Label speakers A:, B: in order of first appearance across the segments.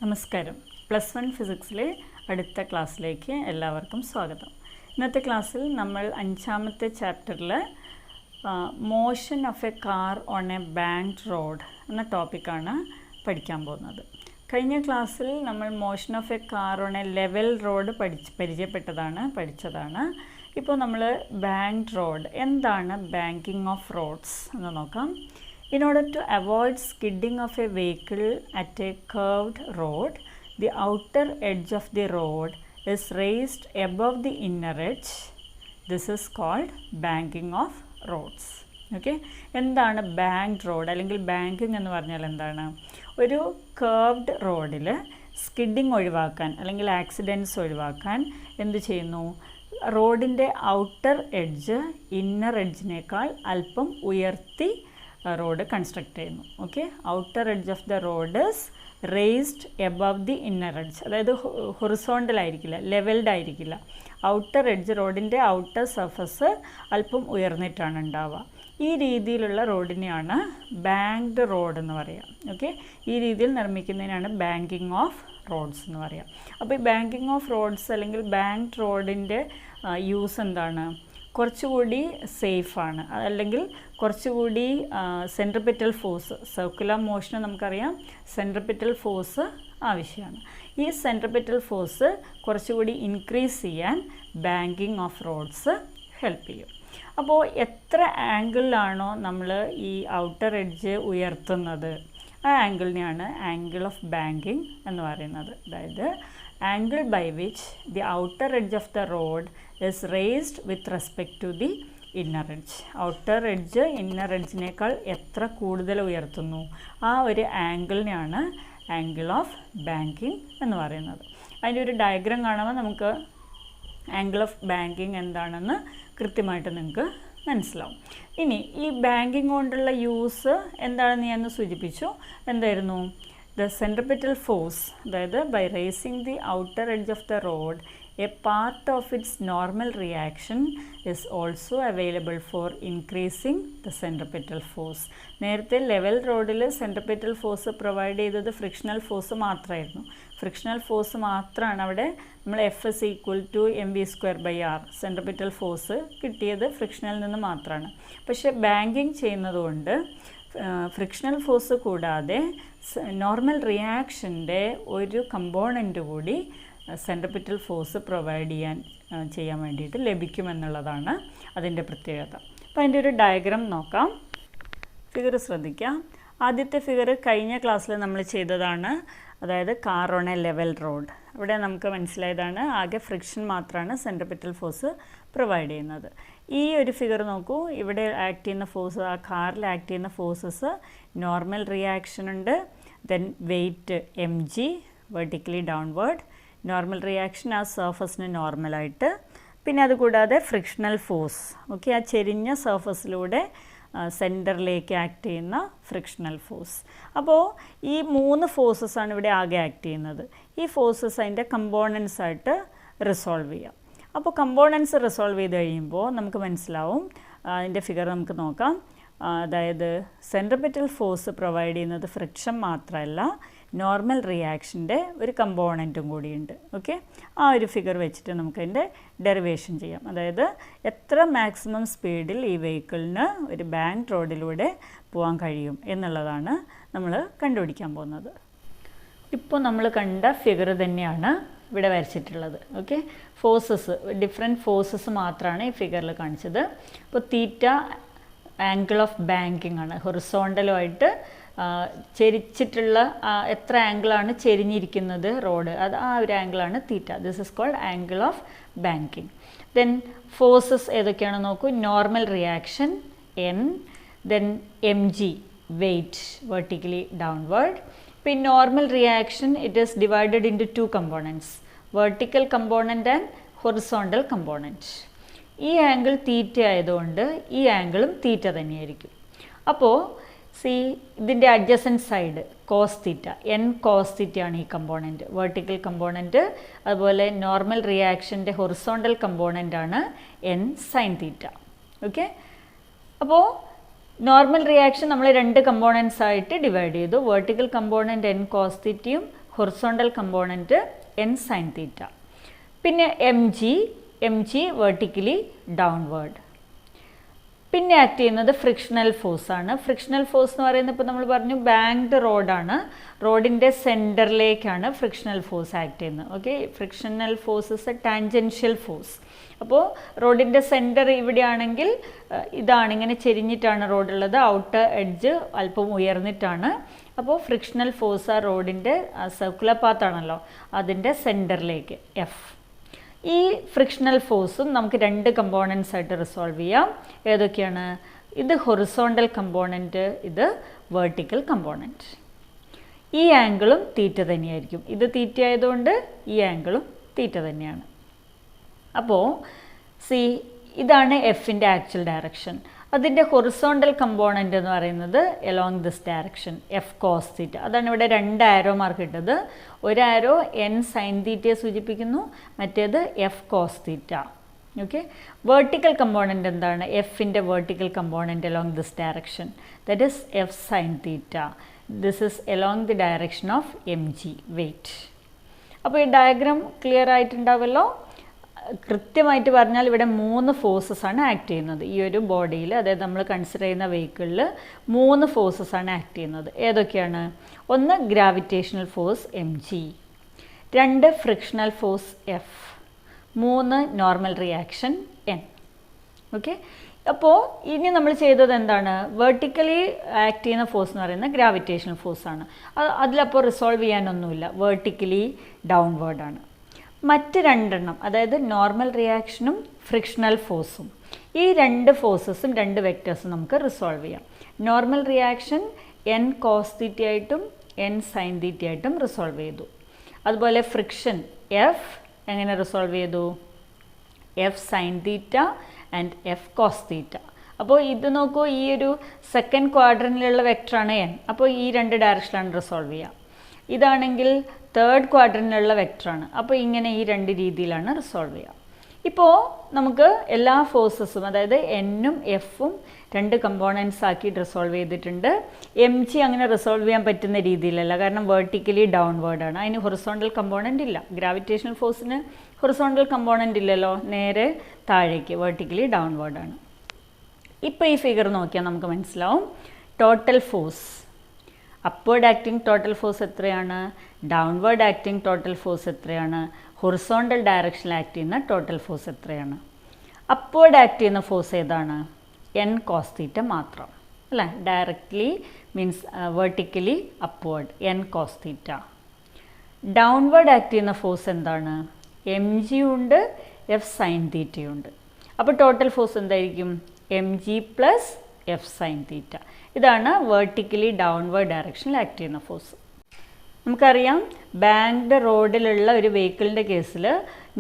A: നമസ്കാരം. +1 ഫിസിക്സിലെ അടുത്ത ക്ലാസ്സിലേക്ക് എല്ലാവർക്കും സ്വാഗതം. ഇന്നത്തെ ക്ലാസ്സിൽ നമ്മൾ 5ാമത്തെ ചാപ്റ്ററിൽ motion of A car on A banked road എന്ന ടോപ്പിക്കാണ് പഠിക്കാൻ പോകുന്നത്. കഴിഞ്ഞ ക്ലാസ്സിൽ നമ്മൾ motion of A car on A level road പഠിച്ചതാണ്. ഇപ്പോൾ നമ്മൾ ബാങ്ക്ഡ് റോഡ്, എന്താണ് ബാങ്കിങ് ഓഫ് റോഡ്സ് എന്ന് നോക്കാം. In order to avoid skidding of a vehicle at a curved road, the outer edge of the road is raised above the inner edge. This is called banking of roads. Okay? എന്താണ് banked road അല്ലെങ്കിൽ banking എന്ന് പറഞ്ഞാൽ എന്താണ്? ഒരു curved റോഡിൽ skidding ഒഴിവാക്കാൻ അല്ലെങ്കിൽ accidents ഒഴിവാക്കാൻ എന്ത് ചെയ്യുന്നു? റോഡിൻ്റെ ഔട്ടർ എഡ്ജ് ഇന്നർ എഡ്ജിനേക്കാൾ അല്പം ഉയർത്തി റോഡ് കൺസ്ട്രക്റ്റ് ചെയ്യുന്നു. Okay, outer edge of the road is raised above the inner edge. അതായത് ഹൊറിസോണ്ടൽ ആയിരിക്കില്ല, ലെവൽഡ് ആയിരിക്കില്ല. ഔട്ടർ എഡ്ജ്, റോഡിൻ്റെ ഔട്ടർ സർഫസ് അല്പം ഉയർന്നിട്ടാണ് ഉണ്ടാവുക. ഈ രീതിയിലുള്ള റോഡിനെയാണ് ബാങ്ക്ഡ് റോഡ് എന്ന് പറയുക. ഓക്കെ, ഈ രീതിയിൽ നിർമ്മിക്കുന്നതിനാണ് ബാങ്കിങ് ഓഫ് റോഡ്സ് എന്ന് പറയുക. അപ്പോൾ ഈ ബാങ്കിങ് ഓഫ് റോഡ്സ് അല്ലെങ്കിൽ ബാങ്ക്ഡ് റോഡിൻ്റെ യൂസ് എന്താണ്? കുറച്ചുകൂടി സേഫാണ്, അല്ലെങ്കിൽ കുറച്ചുകൂടി സെൻട്രിപിറ്റൽ ഫോഴ്സ്, സർക്കുലർ മോഷന് നമുക്കറിയാം സെൻട്രിപിറ്റൽ ഫോഴ്സ് ആവശ്യമാണ്. ഈ സെൻട്രിപിറ്റൽ ഫോഴ്സ് കുറച്ചുകൂടി ഇൻക്രീസ് ചെയ്യാൻ ബാങ്കിങ് ഓഫ് റോഡ്സ് ഹെൽപ്പ് ചെയ്യും. അപ്പോൾ എത്ര ആംഗിളിലാണോ നമ്മൾ ഈ ഔട്ടർ എഡ്ജ് ഉയർത്തുന്നത്, ആ ആംഗിളിനെയാണ് ആംഗിൾ ഓഫ് ബാങ്കിങ് എന്ന് പറയുന്നത്. അതായത് angle by which the outer edge of the road is raised with respect to the inner edge. Outer edge inner എഡ്ജിനേക്കാൾ എത്ര കൂടുതൽ ഉയർത്തുന്നു, ആ ഒരു ആംഗിളിനെയാണ് ആംഗിൾ ഓഫ് ബാങ്കിങ് എന്ന് പറയുന്നത്. അതിൻ്റെ ഒരു ഡയഗ്രാം കാണുമ്പോൾ നമുക്ക് ആംഗിൾ ഓഫ് ബാങ്കിങ് എന്താണെന്ന് കൃത്യമായിട്ട് നിങ്ങൾക്ക് മനസ്സിലാവും. ഇനി ഈ ബാങ്കിങ് കൊണ്ടുള്ള യൂസ് എന്താണെന്ന് ഞാൻ സൂചിപ്പിച്ചു. എന്തായിരുന്നു? ദ സെൻട്രിപിറ്റൽ ഫോഴ്സ്, അതായത് by raising the outer edge of the road a part of its normal reaction is also available for increasing the centripetal force. നേരത്തെ ലെവൽ റോഡിൽ സെൻട്രിപിറ്റൽ ഫോഴ്സ് പ്രൊവൈഡ് ചെയ്തത് frictional force മാത്രമായിരുന്നു. Frictional force മാത്രമാണ് അവിടെ നമ്മൾ F=mv²/r centripetal force കിട്ടിയത് ഫ്രിക്ഷനിൽ നിന്ന് മാത്രമാണ്. പക്ഷേ ബാങ്കിങ് ചെയ്യുന്നതുകൊണ്ട് ഫ്രിക്ഷണൽ ഫോഴ്സ് കൂടാതെ നോർമൽ റിയാക്ഷൻ്റെ ഒരു കമ്പോണൻ്റ് കൂടി സെൻട്രിപിറ്റൽ ഫോഴ്സ് പ്രൊവൈഡ് ചെയ്യാൻ വേണ്ടിയിട്ട് ലഭിക്കുമെന്നുള്ളതാണ് അതിൻ്റെ പ്രത്യേകത. അപ്പോൾ അതിൻ്റെ ഒരു ഡയഗ്രാം നോക്കാം. ഫിഗർ ശ്രദ്ധിക്കാം. ആദ്യത്തെ ഫിഗർ കഴിഞ്ഞ ക്ലാസ്സിൽ നമ്മൾ ചെയ്തതാണ്. അതായത് car on A level road. ഇവിടെ നമുക്ക് മനസ്സിലായതാണ് ആകെ ഫ്രിക്ഷൻ മാത്രമാണ് സെൻട്രിപിറ്റൽ ഫോഴ്സ് പ്രൊവൈഡ് ചെയ്യുന്നത്. ഈ ഒരു ഫിഗർ നോക്കൂ. ഇവിടെ ആക്ട് ചെയ്യുന്ന ഫോഴ്സ്, ആ കാറിൽ ആക്ട് ചെയ്യുന്ന ഫോഴ്സസ് നോർമൽ റിയാക്ഷൻ ഉണ്ട്, then weight mg vertically downward, normal reaction ആ സർഫസിന് നോർമലായിട്ട്, പിന്നെ അതുകൂടാതെ ഫ്രിക്ഷണൽ ഫോഴ്സ്. ഓക്കെ, ആ ചെരിഞ്ഞ സർഫസിലൂടെ സെൻറ്ററിലേക്ക് ആക്ട് ചെയ്യുന്ന ഫ്രിക്ഷണൽ ഫോഴ്സ്. അപ്പോൾ ഈ 3 ഫോഴ്സസാണ് ഇവിടെ ആകെ ആക്ട് ചെയ്യുന്നത്. ഈ ഫോഴ്സസ് അതിൻ്റെ കമ്പോണൻസ് ആയിട്ട് റിസോൾവ് ചെയ്യാം. അപ്പോൾ കമ്പോണൻസ് റിസോൾവ് ചെയ്ത് കഴിയുമ്പോൾ നമുക്ക് മനസ്സിലാവും. അതിൻ്റെ ഫിഗർ നമുക്ക് നോക്കാം. അതായത് സെൻട്രിപിറ്റൽ ഫോഴ്സ് പ്രൊവൈഡ് ചെയ്യുന്നത് ഫ്രിക്ഷൻ മാത്രമല്ല, നോർമൽ റിയാക്ഷൻ്റെ ഒരു കമ്പോണൻറ്റും കൂടിയുണ്ട്. ഓക്കെ, ആ ഒരു ഫിഗർ വെച്ചിട്ട് നമുക്കതിൻ്റെ ഡെറിവേഷൻ ചെയ്യാം. അതായത് എത്ര മാക്സിമം സ്പീഡിൽ ഈ വെഹിക്കിളിന് ഒരു ബാങ്ക് റോഡിലൂടെ പോകാൻ കഴിയും എന്നുള്ളതാണ് നമ്മൾ കണ്ടുപിടിക്കാൻ പോകുന്നത്. ഇപ്പോൾ നമ്മൾ കണ്ട ഫിഗർ തന്നെയാണ് ഇവിടെ വരച്ചിട്ടുള്ളത്. ഓക്കെ, ഫോഴ്സസ്, ഡിഫറെൻറ്റ് ഫോഴ്സസ് മാത്രമാണ് ഈ ഫിഗറിൽ കാണിച്ചത്. അപ്പോൾ തീറ്റ ആംഗിൾ ഓഫ് ബാങ്കിങ് ആണ്. ഹൊറിസോണ്ടലുമായിട്ട് ചെരിച്ചിട്ടുള്ള എത്ര ആംഗിളാണ് ചെരിഞ്ഞിരിക്കുന്നത് റോഡ്, അത് ആ ഒരു ആംഗിളാണ് theta. This is called angle of banking. Then forces ഏതൊക്കെയാണ് നോക്കൂ. Normal reaction n, then mg weight vertically downward. ഇപ്പോൾ ഈ normal reaction it is divided into 2 components, vertical component and horizontal component. ഈ ആംഗിൾ തീറ്റ ആയതുകൊണ്ട് ഈ ആംഗിളും theta തന്നെയായിരിക്കും. അപ്പോൾ ഇതിൻ്റെ adjacent side cos theta, n cos തീറ്റയാണ് ഈ കമ്പോണൻറ്റ്, വെർട്ടിക്കൽ കമ്പോണൻറ്റ്. അതുപോലെ നോർമൽ റിയാക്ഷൻ്റെ ഹൊറിസോണ്ടൽ കമ്പോണൻ്റാണ് n സൈൻ തീറ്റ. ഓക്കെ, അപ്പോൾ നോർമൽ റിയാക്ഷൻ നമ്മൾ 2 കമ്പോണൻസ് ആയിട്ട് ഡിവൈഡ് ചെയ്തു. വെർട്ടിക്കൽ കമ്പോണൻറ്റ് n കോസ് തീറ്റയും ഹൊറിസോണ്ടൽ കമ്പോണൻറ്റ് എൻ സൈൻ തീറ്റ. പിന്നെ എം ജി വെർട്ടിക്കലി ഡൗൺവേർഡ്. പിന്നെ ആക്ട് ചെയ്യുന്നത് ഫ്രിക്ഷണൽ ഫോഴ്സാണ്. ഫ്രിക്ഷണൽ ഫോഴ്സ് എന്ന് പറയുന്നത് ഇപ്പോൾ നമ്മൾ പറഞ്ഞു ബാങ്ക്ഡ് റോഡാണ്, റോഡിൻ്റെ സെൻറ്ററിലേക്കാണ് ഫ്രിക്ഷണൽ ഫോഴ്സ് ആക്ട് ചെയ്യുന്നത്. Okay, frictional force is A tangential force. അപ്പോൾ റോഡിൻ്റെ സെൻറ്റർ ഇവിടെയാണെങ്കിൽ ഇതാണ്, ഇങ്ങനെ ചെരിഞ്ഞിട്ടാണ് റോഡുള്ളത്, ഔട്ടർ എഡ്ജ് അല്പം ഉയർന്നിട്ടാണ്. അപ്പോൾ ഫ്രിക്ഷണൽ ഫോഴ്സ് ആ റോഡിൻ്റെ സർക്കുലർ പാത്താണല്ലോ, അതിൻ്റെ സെൻറ്ററിലേക്ക് എഫ്. ഈ ഫ്രിക്ഷണൽ ഫോഴ്സും നമുക്ക് രണ്ട് കമ്പോണൻസ് ആയിട്ട് റിസോൾവ് ചെയ്യാം. ഏതൊക്കെയാണ്? ഇത് ഹൊറിസോണ്ടൽ കമ്പോണൻറ്റ്, ഇത് വെർട്ടിക്കൽ കമ്പോണൻറ്റ്. ഈ ആംഗിളും തീറ്റ തന്നെയായിരിക്കും. ഇത് തീറ്റ ആയതുകൊണ്ട് ഈ ആംഗിളും തീറ്റ തന്നെയാണ്. അപ്പോൾ ഇതാണ് എഫിൻ്റെ ആക്ച്വൽ ഡയറക്ഷൻ. അതിൻ്റെ ഹൊറിസോണ്ടൽ കമ്പോണൻ്റ് എന്ന് പറയുന്നത് along this direction F cos theta. അതാണ് ഇവിടെ രണ്ട് ആരോ മാർക്ക് ഇട്ടത്. ഒരു ആരോ എൻ സൈൻ തീറ്റയെ സൂചിപ്പിക്കുന്നു, മറ്റേത് F cos theta. Okay, vertical component എന്താണ്? എഫിൻ്റെ vertical component along this direction, that is F sine theta. This is along the direction of M G weight. അപ്പോൾ ഈ ഡയഗ്രാം ക്ലിയർ ആയിട്ടുണ്ടാവുമല്ലോ. കൃത്യമായിട്ട് പറഞ്ഞാൽ ഇവിടെ 3 ഫോഴ്സസാണ് ആക്ട് ചെയ്യുന്നത് ഈ ഒരു ബോഡിയിൽ. അതായത് നമ്മൾ കൺസിഡർ ചെയ്യുന്ന വെഹിക്കിളിൽ 3 ഫോഴ്സസാണ് ആക്ട് ചെയ്യുന്നത്. ഏതൊക്കെയാണ്? ഒന്ന് gravitational force M G, 2 frictional force F, 3 normal reaction N. Okay, അപ്പോൾ ഇനി നമ്മൾ ചെയ്തത് എന്താണ്? വെർട്ടിക്കലി ആക്ട് ചെയ്യുന്ന ഫോഴ്സ് എന്ന് പറയുന്നത് ഗ്രാവിറ്റേഷണൽ ഫോഴ്സാണ്. അതിലപ്പോൾ റിസോൾവ് ചെയ്യാനൊന്നുമില്ല, വെർട്ടിക്കലി ഡൗൺവേർഡാണ്. മറ്റ് രണ്ടെണ്ണം, അതായത് നോർമൽ റിയാക്ഷനും ഫ്രിക്ഷണൽ ഫോഴ്സും, ഈ 2 ഫോഴ്സസും 2 വെക്റ്റേഴ്സും നമുക്ക് റിസോൾവ് ചെയ്യാം. Normal reaction N cos theta ആയിട്ടും എൻ സൈൻ തീറ്റ ആയിട്ടും റിസോൾവ് ചെയ്തു. അതുപോലെ ഫ്രിക്ഷൻ എഫ് എങ്ങനെ റിസോൾവ് ചെയ്തു? F sine theta and F cos theta. അപ്പോൾ ഇത് നോക്കൂ, ഈ ഒരു സെക്കൻഡ് ക്വാഡ്രൻറ്റിലുള്ള വെക്ടറാണ് എൻ. അപ്പോൾ ഈ 2 ഡയറക്ഷനിലാണ് റിസോൾവ് ചെയ്യുക. ഇതാണെങ്കിൽ തേർഡ് ക്വാഡ്രൻറ്റിലുള്ള വെക്ടറാണ്. അപ്പോൾ ഇങ്ങനെ ഈ 2 രീതിയിലാണ് റിസോൾവ് ചെയ്യുക. ഇപ്പോൾ നമുക്ക് എല്ലാ ഫോഴ്സസും, അതായത് എന്നും എഫും 2 കമ്പോണൻസ് ആക്കിയിട്ട് റിസോൾവ് ചെയ്തിട്ടുണ്ട്. എം ജി അങ്ങനെ റിസോൾവ് ചെയ്യാൻ പറ്റുന്ന രീതിയിലല്ല, കാരണം വെർട്ടിക്കലി ഡൗൺവേർഡാണ്, അതിന് ഹൊറിസോണ്ടൽ കമ്പോണൻ്റ് ഇല്ല. ഗ്രാവിറ്റേഷണൽ ഫോഴ്സിന് ഹൊറിസോണ്ടൽ കമ്പോണൻ്റ് ഇല്ലല്ലോ, നേരെ താഴേക്ക് വെർട്ടിക്കലി ഡൗൺവേർഡാണ്. ഇപ്പോൾ ഈ ഫിഗർ നോക്കിയാൽ നമുക്ക് മനസ്സിലാവും total force. Upward acting total force എത്രയാണ്? ഡൗൺവേർഡ് ആക്ടിങ് ടോട്ടൽ ഫോഴ്സ് എത്രയാണ്? ഹൊറിസോണ്ടൽ ഡയറക്ഷനിൽ ആക്ട് ചെയ്യുന്ന ടോട്ടൽ ഫോഴ്സ് എത്രയാണ്? അപ്വേർഡ് ആക്ട് ചെയ്യുന്ന ഫോഴ്സ് ഏതാണ്? എൻ കോസ് തീറ്റ മാത്രം അല്ലേ? Directly means vertically upward N cos theta. Downward act ചെയ്യുന്ന ഫോഴ്സ് എന്താണ്? എം ജി ഉണ്ട്, എഫ് സൈൻ തീറ്റയുണ്ട്. അപ്പോൾ ടോട്ടൽ ഫോഴ്സ് എന്തായിരിക്കും? M G plus F sine theta. ഇതാണ് വെർട്ടിക്കലി ഡൗൺവേർഡ് ഡയറക്ഷനിൽ ആക്ട് ചെയ്യുന്ന ഫോഴ്സ്. നമുക്കറിയാം ബാങ്ക്ഡ് റോഡിലുള്ള ഒരു വെഹിക്കിളിൻ്റെ കേസിൽ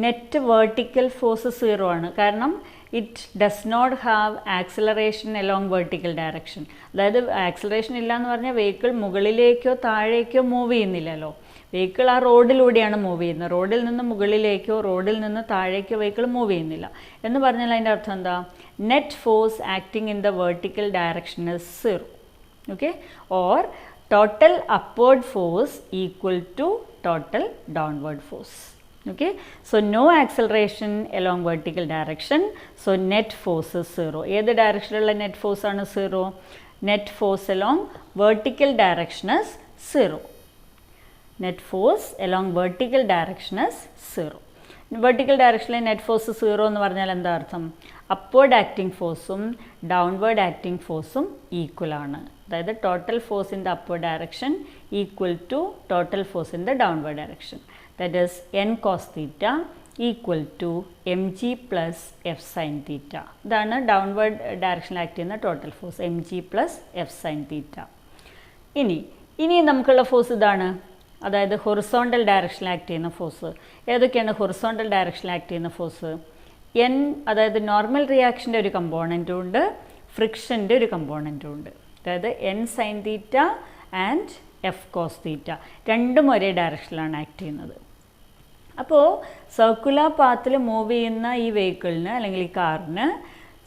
A: നെറ്റ് വെർട്ടിക്കൽ ഫോഴ്സ് 0 ആണ്. കാരണം it does not have acceleration along vertical direction. അതായത് ആക്സിലറേഷൻ ഇല്ല എന്ന് പറഞ്ഞാൽ വെഹിക്കിൾ മുകളിലേക്കോ താഴേക്കോ മൂവ് ചെയ്യുന്നില്ലല്ലോ. വെഹിക്കിൾ ആ റോഡിലൂടെയാണ് മൂവ് ചെയ്യുന്നത്. റോഡിൽ നിന്ന് മുകളിലേക്കോ റോഡിൽ നിന്ന് താഴേക്കോ വെഹിക്കിൾ മൂവ് ചെയ്യുന്നില്ല എന്ന് പറഞ്ഞാൽ അതിൻ്റെ അർത്ഥം എന്താ? Net force acting in the vertical direction is 0. Okay, or total upward force equal to total downward force. Okay, so no acceleration along vertical direction, so net force is 0. ഏത് ഡയറക്ഷനിലുള്ള net force ആണ് 0? Net force along vertical direction is 0. Net force along vertical direction is 0. Vertical ഡയറക്ഷനിലെ net force 0 എന്ന് പറഞ്ഞാൽ എന്താ അർത്ഥം? Upward acting ഫോഴ്സും downward acting ഫോഴ്സും equal ആണ്. അതായത് total force in the upward direction equal to total force in the downward direction. That is n cos theta equal to M G plus F sine theta. ഇതാണ് downward ഡയറക്ഷനിൽ act ചെയ്യുന്ന total force, M G plus F sine തീറ്റ. ഇനി നമുക്കുള്ള force ഇതാണ്, അതായത് horizontal ഡയറക്ഷനിൽ act ചെയ്യുന്ന force. ഏതൊക്കെയാണ് ഹൊറിസോണ്ടൽ ഡയറക്ഷനിൽ ആക്ട് ചെയ്യുന്ന ഫോഴ്സ്? എൻ, അതായത് നോർമൽ റിയാക്ഷൻ്റെ ഒരു കമ്പോണൻറ്റും ഉണ്ട്, ഫ്രിക്ഷൻ്റെ ഒരു കമ്പോണൻറ്റും ഉണ്ട്. അതായത് N sine theta and F cos theta രണ്ടും ഒരേ ഡയറക്ഷനിലാണ് ആക്ട് ചെയ്യുന്നത്. അപ്പോൾ സർക്കുലർ പാത്തിൽ മൂവ് ചെയ്യുന്ന ഈ വെഹിക്കിളിന് അല്ലെങ്കിൽ ഈ കാറിന്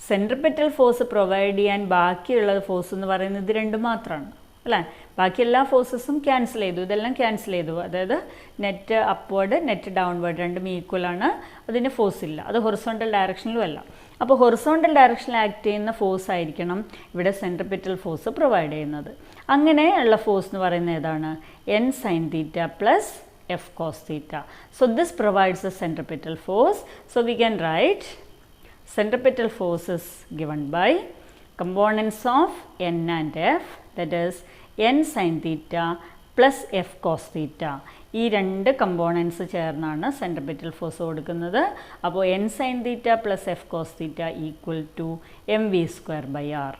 A: സെൻട്രിപെറ്റൽ ഫോഴ്സ് പ്രൊവൈഡ് ചെയ്യാൻ ബാക്കിയുള്ള ഫോഴ്സ് എന്ന് പറയുന്നത് ഇത് രണ്ടും മാത്രമാണ് അല്ലേ? ബാക്കി എല്ലാ ഫോഴ്സസും ക്യാൻസൽ ചെയ്തു, ഇതെല്ലാം ക്യാൻസൽ ചെയ്തു. അതായത് നെറ്റ് അപ്വേർഡ് നെറ്റ് ഡൗൺവേർഡ് രണ്ടും ഈക്വലാണ്, അതിന് ഫോഴ്സ് ഇല്ല. അത് ഹൊറിസോണ്ടൽ ഡയറക്ഷനിലും അല്ല. അപ്പോൾ ഹൊറിസോണ്ടൽ ഡയറക്ഷനിൽ ആക്ട് ചെയ്യുന്ന ഫോഴ്സ് ആയിരിക്കണം ഇവിടെ സെൻട്രിപിറ്റൽ ഫോഴ്സ് പ്രൊവൈഡ് ചെയ്യുന്നത്. അങ്ങനെയുള്ള ഫോഴ്സ് എന്ന് പറയുന്നത് ഏതാണ്? N sine theta plus F cos theta. So this provides a centripetal force. So we can write centripetal force is given by components of n and f, that is n sin theta plus f cos theta. ഈ രണ്ട് components ചേർന്നാണ് centripetal force കൊടുക്കുന്നത്. അപ്പോൾ N sine theta plus F cos theta equal to M V square by R.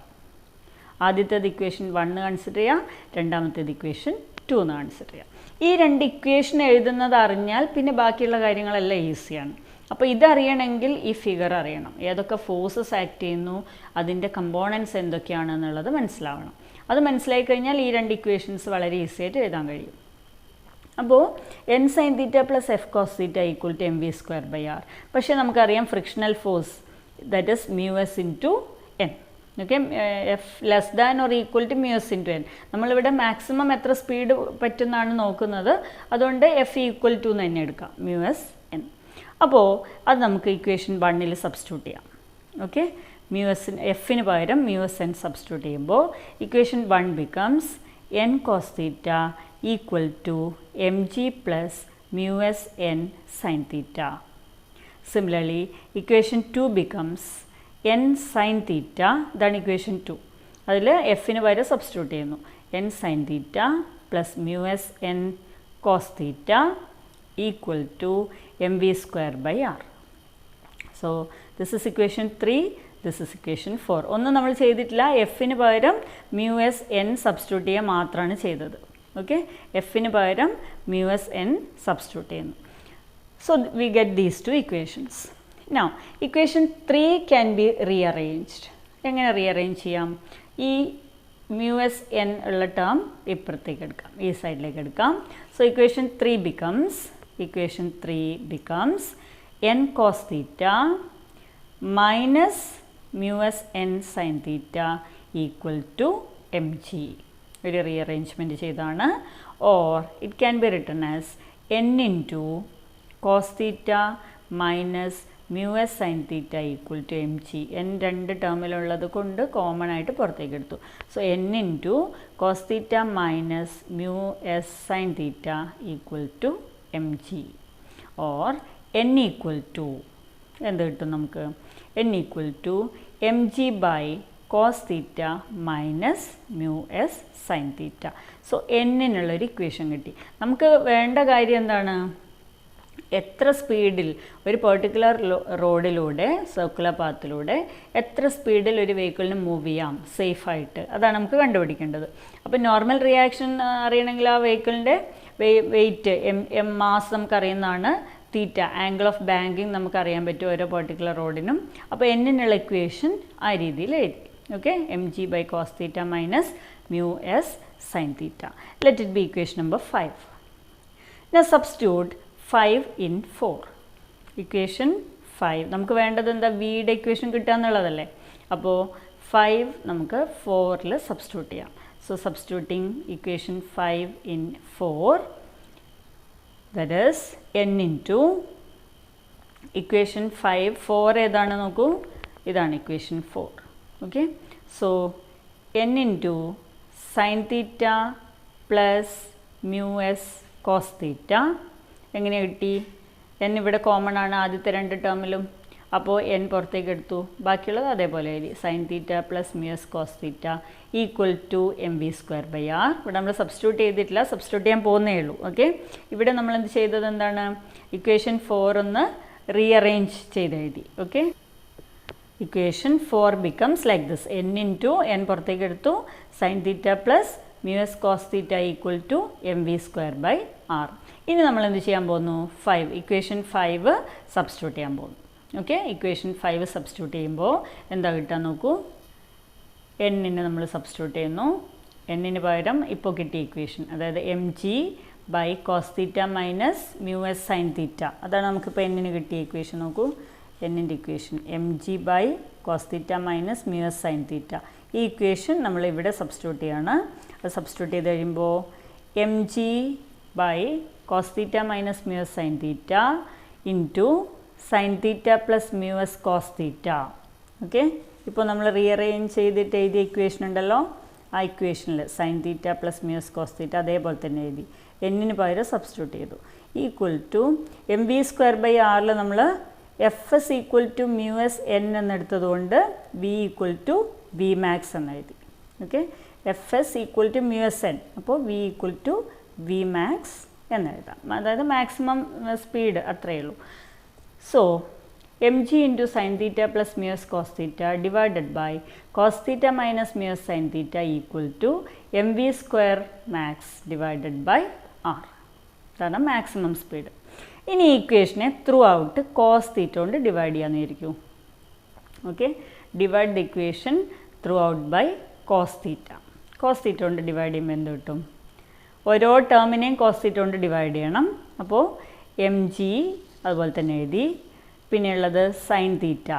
A: ആദ്യത്തേത് equation 1 consider ചെയ്യാം, രണ്ടാമത്തേത് equation 2 എന്ന് consider ചെയ്യാം. ഈ രണ്ട് ഇക്വേഷൻ എഴുതുന്നത് അറിഞ്ഞാൽ പിന്നെ ബാക്കിയുള്ള കാര്യങ്ങളെല്ലാം ഈസിയാണ്. അപ്പോൾ ഇതറിയണമെങ്കിൽ ഈ ഫിഗർ അറിയണം, ഏതൊക്കെ ഫോഴ്സസ് ആക്ട് ചെയ്യുന്നു, അതിൻ്റെ കമ്പോണൻസ് എന്തൊക്കെയാണെന്നുള്ളത് മനസ്സിലാവണം. അത് മനസ്സിലായി കഴിഞ്ഞാൽ ഈ രണ്ട് ഇക്വേഷൻസ് വളരെ ഈസി ആയിട്ട് എഴുതാൻ കഴിയും. അപ്പോൾ N sine theta plus F cos theta equal to M V square by R. പക്ഷേ നമുക്കറിയാം frictional force that is mu S into N. Okay, F less than or equal to mu S into N. നമ്മളിവിടെ maximum എത്ര speed പറ്റുന്നതാണ് നോക്കുന്നത്, അതുകൊണ്ട് F equal to എന്ന് തന്നെ എടുക്കാം, മ്യൂ എസ് എൻ. അപ്പോൾ അത് നമുക്ക് ഇക്വേഷൻ 1 സബ്സ്റ്റിറ്റ്യൂട്ട് ചെയ്യാം. ഓക്കെ, മ്യൂ എസിന് എഫിന് പകരം മ്യൂ എസ് എൻ സബ്സ്റ്റിറ്റ്യൂട്ട് ചെയ്യുമ്പോൾ equation 1 becomes N cos theta equal to M G plus mu S N sine theta. Similarly equation 2 becomes N sine theta. ഇതാണ് equation 2. അതിൽ എഫിന് പകരം സബ്സ്റ്റിറ്റ്യൂട്ട് ചെയ്യുന്നു, N sine theta plus mu S N cos theta equal to mv square by r. So this is equation 3, this is equation 4. ഒന്നും നമ്മൾ ചെയ്തിട്ടില്ല, എഫിന് പകരം മ്യൂ എസ് എൻ സബ്സ്റ്റിറ്റ്യൂട്ട് ചെയ്യുക മാത്രമാണ് ചെയ്തത്. ഓക്കെ, എഫിന് പകരം മ്യൂ എസ് എൻ സബ്സ്റ്റിറ്റ്യൂട്ട് ചെയ്യുന്നു. So we get these 2 equations. Now equation 3 can be rearranged. എങ്ങനെ റീഅറേഞ്ച് ചെയ്യാം? ഈ മ്യൂ എസ് എൻ ഉള്ള ടേം ഇപ്പുറത്തേക്ക് എടുക്കാം, ഈ സൈഡിലേക്ക് എടുക്കാം. So equation 3 becomes n cos theta minus mu s n sin theta equal to mg. ഒരു റീഅറേഞ്ച്മെൻറ്റ് ചെയ്താണ്. Or it can be written as n into cos theta minus mu s sin theta equal to mg. n രണ്ട് ടേമിലുള്ളത് കൊണ്ട് common ആയിട്ട് പുറത്തേക്ക് എടുത്തു. So n into cos theta minus mu s sin theta equal to mg. or n equal to എന്ത് കിട്ടും നമുക്ക്? n equal to mg by cos theta minus mu s sin theta. So എന്നിനുള്ളൊരു equation കിട്ടി. നമുക്ക് വേണ്ട കാര്യം എന്താണ്? എത്ര സ്പീഡിൽ ഒരു പെർട്ടിക്കുലർ റോഡിലൂടെ, സർക്കുലർ പാത്തിലൂടെ എത്ര സ്പീഡിൽ ഒരു വെഹിക്കിളിന് മൂവ് ചെയ്യാം സേഫായിട്ട്, അതാണ് നമുക്ക് കണ്ടുപിടിക്കേണ്ടത്. അപ്പോൾ നോർമൽ റിയാക്ഷൻ അറിയണമെങ്കിൽ ആ വെഹിക്കിളിൻ്റെ വെയിറ്റ് മാസ് നമുക്കറിയുന്നതാണ്. തീറ്റ ആംഗിൾ ഓഫ് ബാങ്കിങ് നമുക്കറിയാൻ പറ്റും ഓരോ പെർട്ടിക്കുലർ റോഡിനും. അപ്പോൾ എന്നിനുള്ള ഇക്വേഷൻ ആ രീതിയിൽ എഴുതി. Okay, M G by cos theta minus mu S sine theta. Let it be equation number 5. Now substitute 5 in 4. Equation 5 നമുക്ക് വേണ്ടത് എന്താ? വിയുടെ ഇക്വേഷൻ കിട്ടുക എന്നുള്ളതല്ലേ. അപ്പോൾ 5 നമുക്ക് 4 സബ്സ്റ്റിറ്റ്യൂട്ട് ചെയ്യാം. So substituting equation 5 in 4, that is n into equation 5. 4 ഏതാണ് നോക്കൂ, ഇതാണ് equation 4. Okay, so n into sine theta plus mu S cos theta. എങ്ങനെ കിട്ടി? n ഇവിടെ കോമൺ ആണ് ആദ്യത്തെ രണ്ട് ടേമിലും. അപ്പോൾ n പുറത്തേക്ക് എടുത്തു, ബാക്കിയുള്ളത് അതേപോലെ എഴുതി. Sine theta plus mu S cos theta equal to M V square by R. ഇവിടെ നമ്മൾ സബ്സ്റ്റിറ്റ്യൂട്ട് ചെയ്തിട്ടില്ല, സബ്സ്റ്റിറ്റ്യൂട്ട് ചെയ്യാൻ പോകുന്നേ ഉള്ളൂ. ഓക്കെ, ഇവിടെ നമ്മൾ എന്ത് ചെയ്തത് എന്താണ്? ഇക്വേഷൻ 4 ഒന്ന് റീഅറേഞ്ച് ചെയ്തെഴുതി. Okay, equation 4 becomes like this. n into n പുറത്തേക്ക് എടുത്തു, sine theta plus mu S cos theta equal to M V square by r. ഇനി നമ്മൾ എന്ത് ചെയ്യാൻ പോകുന്നു? 5 ഇക്വേഷൻ 5 സബ്സ്റ്റിറ്റ്യൂട്ട് ചെയ്യാൻ പോകുന്നു. ഓക്കെ, ഇക്വേഷൻ 5 സബ്സ്റ്റിറ്റ്യൂട്ട് ചെയ്യുമ്പോൾ എന്താ കിട്ടാൻ നോക്കൂ. എന്നിന് നമ്മൾ സബ്സ്റ്റിറ്റ്യൂട്ട് ചെയ്യുന്നു. എന്നിന് പകരം ഇപ്പോൾ കിട്ടിയ ഇക്വേഷൻ, അതായത് m G by cos theta minus mu S sine theta, അതാണ് നമുക്കിപ്പോൾ എന്നിന് കിട്ടിയ ഇക്വേഷൻ. നോക്കൂ, എന്നിൻ്റെ equation m G by cos theta minus mu s sin theta. ഈ ഇക്വേഷൻ നമ്മൾ ഇവിടെ സബ്സ്റ്റിറ്റ്യൂട്ട് ചെയ്യാണ്. അത് സബ്സ്റ്റിറ്റ്യൂട്ട് ചെയ്ത് കഴിയുമ്പോൾ mg by cos theta minus mu s sin theta into sin theta plus mu s cos theta. Okay, ഇപ്പോൾ നമ്മൾ rearrange ചെയ്തിട്ട് എഴുതിയ ഇക്വേഷൻ ഉണ്ടല്ലോ, ആ ഇക്വേഷനിൽ sign theta plus mu s cos theta അതേപോലെ തന്നെ എഴുതി, എന്നിന് പകരം സബ്സ്റ്റിറ്റ്യൂട്ട് ചെയ്തു. Equal to M V square by ആറിൽ നമ്മൾ f s equal to mu s n എന്നെടുത്തതുകൊണ്ട് v equal to v max എന്ന് എഴുതി. Okay, f s equal to mu s n, അപ്പോൾ v equal to v max എന്നെഴുതാം. അതായത് maximum speed അത്രയേ ഉള്ളൂ. So mg into sin theta plus mu s cos theta divided by cos theta minus mu s sin theta equal to mv square max divided by r. അതാണ് maximum speed. ഇനി ഈ ഇക്വേഷനെ throughout cos theta കൊണ്ട് divide ചെയ്യാമെന്നിരിക്കും. Okay, divide the equation throughout by cos theta. Cos theta കൊണ്ട് divide ചെയ്യുമ്പോൾ എന്ത് കിട്ടും? ഓരോ ടേമിനെയും കോസ് തീറ്റ കൊണ്ട് ഡിവൈഡ് ചെയ്യണം. അപ്പോൾ എം ജി അതുപോലെ തന്നെ എഴുതി. പിന്നെയുള്ളത് സൈൻ തീറ്റ,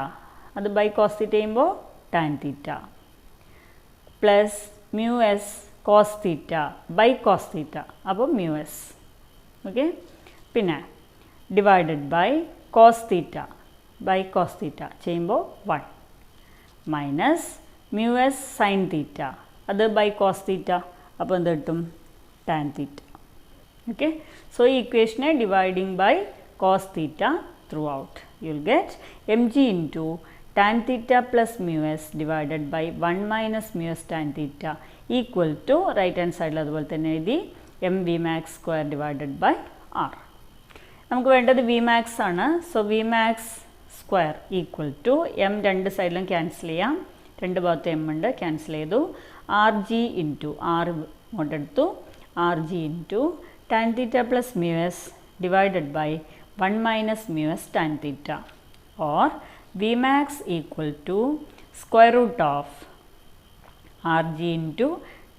A: അത് ബൈ കോസ് തീറ്റ ചെയ്യുമ്പോൾ tan theta, plus mu s cos theta by cos theta, അപ്പോൾ mu s. ഓക്കെ, പിന്നെ divided by cos theta by cos theta ചെയ്യുമ്പോൾ 1 minus mu s sine theta, അത് ബൈ കോസ് തീറ്റ, അപ്പോൾ എന്ത് കിട്ടും? Tan theta. Okay, so ഈ ഇക്വേഷനെ dividing by cos theta throughout, you will get mg into tan theta plus mu s divided by 1 minus mu s tan theta equal to right hand side അതുപോലെ തന്നെ എഴുതി mv max square divided by r. നമുക്ക് വേണ്ടത് v max ആണ്. So v max square equal to m രണ്ട് സൈഡിലും cancel ചെയ്യാം, രണ്ട് ഭാഗത്ത് m ഉണ്ട്, ക്യാൻസൽ ചെയ്തു. rg into r കൊണ്ടെടുത്തു, rg into tan theta plus mu s divided by 1 minus mu s tan theta, or v max equal to square root of rg into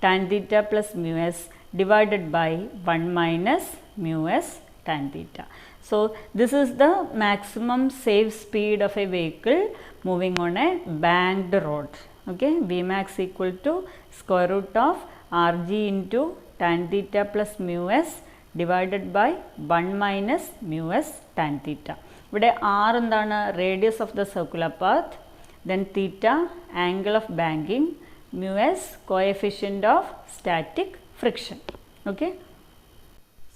A: tan theta plus mu s divided by 1 minus mu s tan theta. So this is the maximum safe speed of a vehicle moving on a banked road. Okay, v max equal to square root of rg into tan theta plus mu s divided by 1 minus mu s tan theta. ഇവിടെ r എന്താണ്? Radius of the circular path, then theta angle of banking, mu s coefficient of static friction. Okay,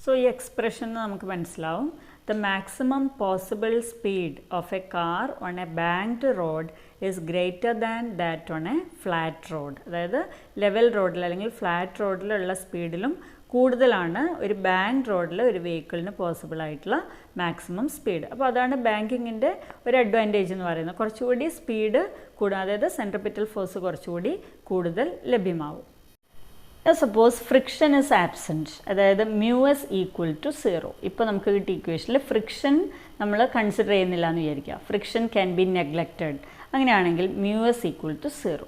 A: so ഈ expression നമുക്ക് മനസ്സിലാവും. The maximum possible speed of a car on a banked road is greater than that on a flat road. അതായത് level റോഡിൽ അല്ലെങ്കിൽ flat റോഡിലുള്ള സ്പീഡിലും കൂടുതലാണ് ഒരു bank റോഡിൽ ഒരു വെഹിക്കിളിന് പോസിബിൾ ആയിട്ടുള്ള മാക്സിമം സ്പീഡ്. അപ്പോൾ അതാണ് ബാങ്കിങ്ങിൻ്റെ ഒരു അഡ്വാൻറ്റേജ് എന്ന് പറയുന്നത്. കുറച്ചുകൂടി സ്പീഡ് കൂടാതെ അതായത് സെൻട്രിപിറ്റൽ ഫോഴ്സ് കുറച്ചുകൂടി കൂടുതൽ ലഭ്യമാവും. സപ്പോസ് ഫ്രിക്ഷൻ ഇസ് ആബ്സെൻറ്റ്, അതായത് mu s ഈക്വൽ ടു 0. ഇപ്പോൾ നമുക്ക് കിട്ടിയ ഇക്വേഷനിൽ ഫ്രിക്ഷൻ നമ്മൾ കൺസിഡർ ചെയ്യുന്നില്ല എന്ന് വിചാരിക്കുക. Friction can be neglected. അങ്ങനെയാണെങ്കിൽ mu s equal to 0.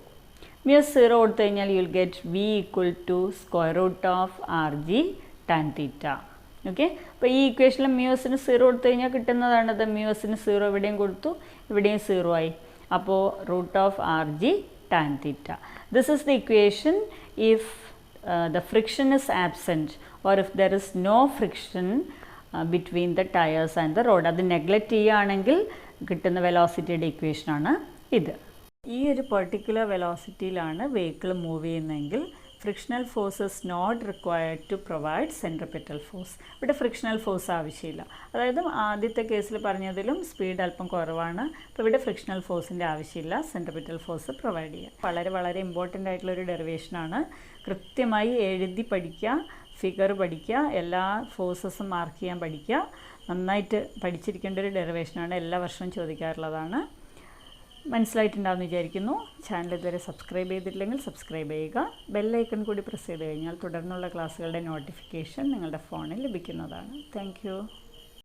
A: mu s 0 കൊടുത്തു കഴിഞ്ഞാൽ you will get v equal to square root of rg tan theta. Okay, അപ്പോൾ ഈ ഇക്വേഷനിൽ mu s ന് 0 കൊടുത്തു കഴിഞ്ഞാൽ കിട്ടുന്നതാണത്. mu s ന് 0 ഇവിടെയും കൊടുത്തു, ഇവിടെയും 0 ആയി. അപ്പോൾ root of rg tan theta. This is the equation if the friction is absent or if there is no friction between the tires and the road. അത് നെഗ്ലക്റ്റ് ചെയ്യുകയാണെങ്കിൽ കിട്ടുന്ന വെലോസിറ്റിയുടെ ഇക്വേഷനാണ് ഇത്. ഈ ഒരു പെർട്ടിക്കുലർ വെലോസിറ്റിയിലാണ് വെഹിക്കിൾ മൂവ് ചെയ്യുന്നതെങ്കിൽ frictional force is not required to provide centripetal force. ഇവിടെ ഫ്രിക്ഷണൽ ഫോഴ്സ് ആവശ്യമില്ല. അതായത് ആദ്യത്തെ കേസിൽ പറഞ്ഞതിലും സ്പീഡ് അല്പം കുറവാണ്. അപ്പോൾ ഇവിടെ ഫ്രിക്ഷണൽ ഫോഴ്സിൻ്റെ ആവശ്യമില്ല, സെൻട്രിപിറ്റൽ ഫോഴ്സ് പ്രൊവൈഡ് ചെയ്യുക. വളരെ വളരെ ഇമ്പോർട്ടൻ്റ് ആയിട്ടുള്ളൊരു ഡെറിവേഷനാണ്. കൃത്യമായി എഴുതി പഠിക്കുക, ഫിഗർ പഠിക്കുക, എല്ലാ ഫോഴ്സസും മാർക്ക് ചെയ്യാൻ പഠിക്കുക. നന്നായിട്ട് പഠിച്ചിരിക്കേണ്ട ഒരു ഡെറിവേഷനാണ്, എല്ലാ വർഷവും ചോദിക്കാറുള്ളതാണ്. മനസ്സിലായിട്ടുണ്ടാവുമെന്ന് വിചാരിക്കുന്നു. ചാനൽ ഇതുവരെ സബ്സ്ക്രൈബ് ചെയ്തിട്ടില്ലെങ്കിൽ സബ്സ്ക്രൈബ് ചെയ്യുക. ബെല്ലൈക്കൺ കൂടി പ്രസ് ചെയ്ത് കഴിഞ്ഞാൽ തുടർന്നുള്ള ക്ലാസ്സുകളുടെ നോട്ടിഫിക്കേഷൻ നിങ്ങളുടെ ഫോണിൽ ലഭിക്കുന്നതാണ്. താങ്ക്